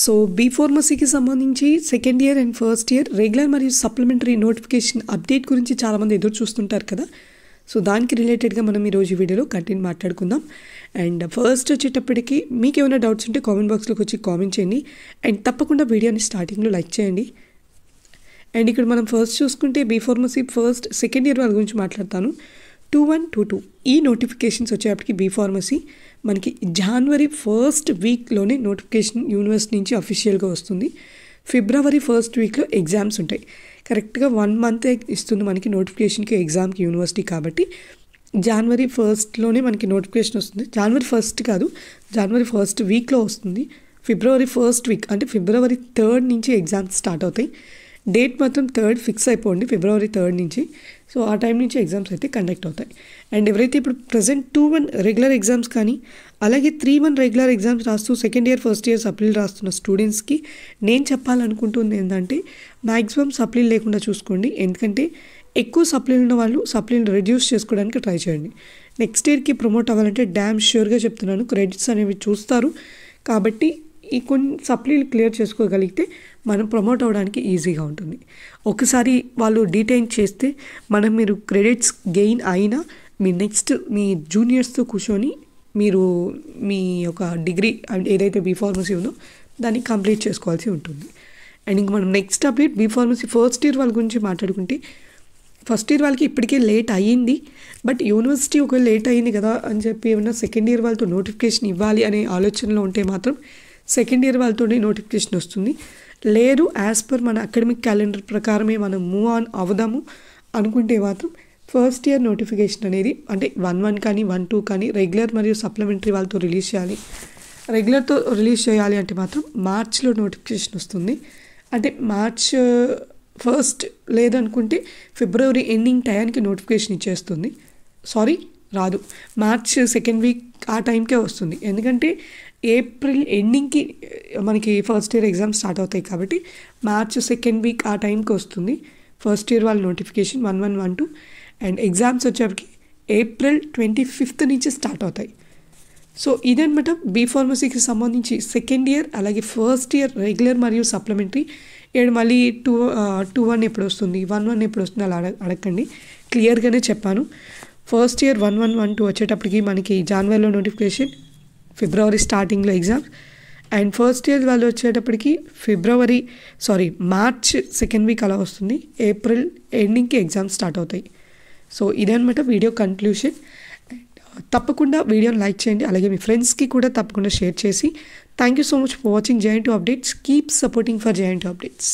So be ఫార్మసీకి సంబంధించి second year and first year regular మరియు supplementary notification update గురించి చాలామంది ఎదురు చూస్తుంటారు కదా. సో దానికి రిలేటెడ్గా మనం ఈరోజు వీడియోలో కంటెంట్ మాట్లాడుకుందాం. అండ్ ఫస్ట్ వచ్చేటప్పటికి మీకు ఏమైనా డౌట్స్ ఉంటే కామెంట్ బాక్స్లోకి వచ్చి కామెంట్ చేయండి. అండ్ తప్పకుండా వీడియోని స్టార్టింగ్లో లైక్ చేయండి. అండ్ ఇక్కడ మనం ఫస్ట్ చూసుకుంటే B pharmacy first second year వాళ్ళ గురించి మాట్లాడతాను. 2122 ఈ నోటిఫికేషన్స్ వచ్చేటప్పటికి బీ ఫార్మసీ మనకి జనవరి 1st వీక్లోనే నోటిఫికేషన్ యూనివర్సిటీ నుంచి అఫీషియల్గా వస్తుంది. ఫిబ్రవరి 1st వీక్లో ఎగ్జామ్స్ ఉంటాయి. కరెక్ట్గా 1 మంత్ ఇస్తుంది మనకి నోటిఫికేషన్కి ఎగ్జామ్కి యూనివర్సిటీ. కాబట్టి జనవరి 1స్ట్లోనే మనకి నోటిఫికేషన్ వస్తుంది. జనవరి 1st కాదు, జనవరి 1st వీక్లో వస్తుంది. ఫిబ్రవరి 1st వీక్ అంటే ఫిబ్రవరి 3rd నుంచి ఎగ్జామ్స్ స్టార్ట్ అవుతాయి. డేట్ మాత్రం 3rd ఫిక్స్ అయిపోండి, ఫిబ్రవరి 3rd నుంచి. సో ఆ టైం నుంచి ఎగ్జామ్స్ అయితే కండక్ట్ అవుతాయి. అండ్ ఎవరైతే ఇప్పుడు ప్రజెంట్ 2-1 రెగ్యులర్ ఎగ్జామ్స్ కానీ అలాగే 3-1 రెగ్యులర్ ఎగ్జామ్స్ రాస్తూ సెకండ్ ఇయర్ ఫస్ట్ ఇయర్ సప్లీలు రాస్తున్న స్టూడెంట్స్కి నేను చెప్పాలనుకుంటుంది ఏంటంటే మ్యాక్సిమం సప్లీలు లేకుండా చూసుకోండి. ఎందుకంటే ఎక్కువ సప్లీలు ఉన్న వాళ్ళు సప్లీలు రెడ్యూస్ చేసుకోవడానికి ట్రై చేయండి. నెక్స్ట్ ఇయర్కి ప్రమోట్ అవ్వాలంటే డ్యామ్ ష్యూర్గా చెప్తున్నాను క్రెడిట్స్ అనేవి చూస్తారు. కాబట్టి ఈ కొన్ని సప్లీలు క్లియర్ చేసుకోగలిగితే మనం ప్రమోట్ అవ్వడానికి ఈజీగా ఉంటుంది. ఒకసారి వాళ్ళు డీటైన్ చేస్తే మీరు క్రెడిట్స్ గెయిన్ అయినా మీ నెక్స్ట్ మీ జూనియర్స్తో కూర్చొని మీరు మీ యొక్క డిగ్రీ ఏదైతే బీ ఫార్మసీ ఉందో దాన్ని కంప్లీట్ చేసుకోవాల్సి ఉంటుంది. అండ్ ఇంక మనం next update B pharmacy first year వాళ్ళ గురించి మాట్లాడుకుంటే ఫస్ట్ ఇయర్ వాళ్ళకి ఇప్పటికే లేట్ అయ్యింది. బట్ యూనివర్సిటీ ఒకవేళ లేట్ అయ్యింది కదా అని చెప్పి ఏమైనా సెకండ్ ఇయర్ వాళ్ళతో నోటిఫికేషన్ ఇవ్వాలి అనే ఆలోచనలో ఉంటే మాత్రం సెకండ్ ఇయర్ వాళ్ళతోనే నోటిఫికేషన్ వస్తుంది. లేదు యాజ్ పర్ మన అకాడమిక్ క్యాలెండర్ ప్రకారమే మనం మూవ్ ఆన్ అవుదాము అనుకుంటే మాత్రం ఫస్ట్ ఇయర్ నోటిఫికేషన్ అనేది అంటే 1-1 కానీ 1-2 కానీ రెగ్యులర్ మరియు సప్లిమెంటరీ వాళ్ళతో రిలీజ్ చేయాలి. రెగ్యులర్తో రిలీజ్ చేయాలి అంటే మాత్రం మార్చ్లో నోటిఫికేషన్ వస్తుంది. అంటే మార్చ్ 1st లేదనుకుంటే ఫిబ్రవరి ఎండింగ్ టైంకి నోటిఫికేషన్ ఇచ్చేస్తుంది. రాదు, మార్చ్ 2nd వీక్ ఆ టైంకే వస్తుంది. ఎందుకంటే ఏప్రిల్ ఎండింగ్కి మనకి ఫస్ట్ ఇయర్ ఎగ్జామ్స్ స్టార్ట్ అవుతాయి. కాబట్టి మార్చ్ 2nd వీక్ ఆ టైంకి వస్తుంది ఫస్ట్ ఇయర్ వాళ్ళ నోటిఫికేషన్ 1-1, 1-2. అండ్ ఎగ్జామ్స్ వచ్చేప్పటికి ఏప్రిల్ 25th నుంచి స్టార్ట్ అవుతాయి. సో ఇదనమాట బీ ఫార్మసీకి సంబంధించి సెకండ్ ఇయర్ అలాగే ఫస్ట్ ఇయర్ రెగ్యులర్ మరియు సప్లిమెంటరీ. మళ్ళీ 2-1 ఎప్పుడు వస్తుంది 1-1 ఎప్పుడు వస్తుంది అలా అడగండి, క్లియర్గానే చెప్పాను. ఫస్ట్ ఇయర్ 1-1, 1-2 వచ్చేటప్పటికి మనకి జనవరిలో నోటిఫికేషన్, ఫిబ్రవరి స్టార్టింగ్లో ఎగ్జామ్స్. అండ్ ఫస్ట్ ఇయర్ వాళ్ళు వచ్చేటప్పటికి మార్చ్ 2nd వీక్ అలా వస్తుంది. ఏప్రిల్ ఎండింగ్కి ఎగ్జామ్స్ స్టార్ట్ అవుతాయి. సో ఇదనమాట వీడియో కన్క్లూషన్. తప్పకుండా వీడియోని లైక్ చేయండి, అలాగే మీ ఫ్రెండ్స్కి కూడా తప్పకుండా షేర్ చేసి. Thank you so much for watching JN2 updates. Keep supporting for JN2 updates.